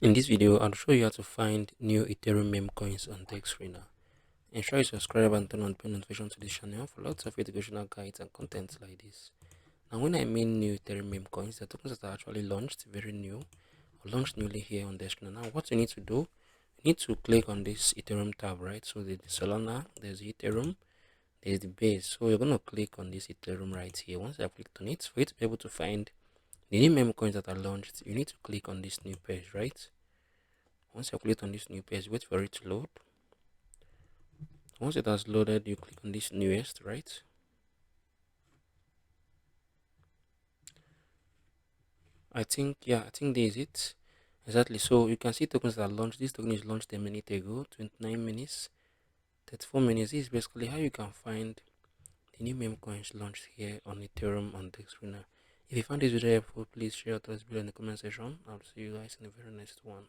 In this video, I'll show you how to find new Ethereum meme coins on Dexscreener. Ensure you subscribe and turn on bell notification to this channel for lots of educational guides and content like this. Now, when I mean new Ethereum meme coins, the tokens that are actually launched, very new, or launched newly here on Dexscreener. Now, what you need to do, you need to click on this Ethereum tab, right? So there's the Solana, there's the Ethereum, there's the base. So you're going to click on this Ethereum right here. Once I've clicked on it, for you to be able to find the new meme coins that are launched, you need to click on this new page, right? Once you click on this new page, wait for it to load. Once it has loaded, you click on this newest, right? I think this is it. Exactly. So you can see tokens that are launched. This token is launched a minute ago, 29 minutes, 34 minutes. This is basically how you can find the new meme coins launched here on Ethereum on Dexscreener. If you found this video helpful, please share your thoughts below in the comment section. I'll see you guys in the very next one.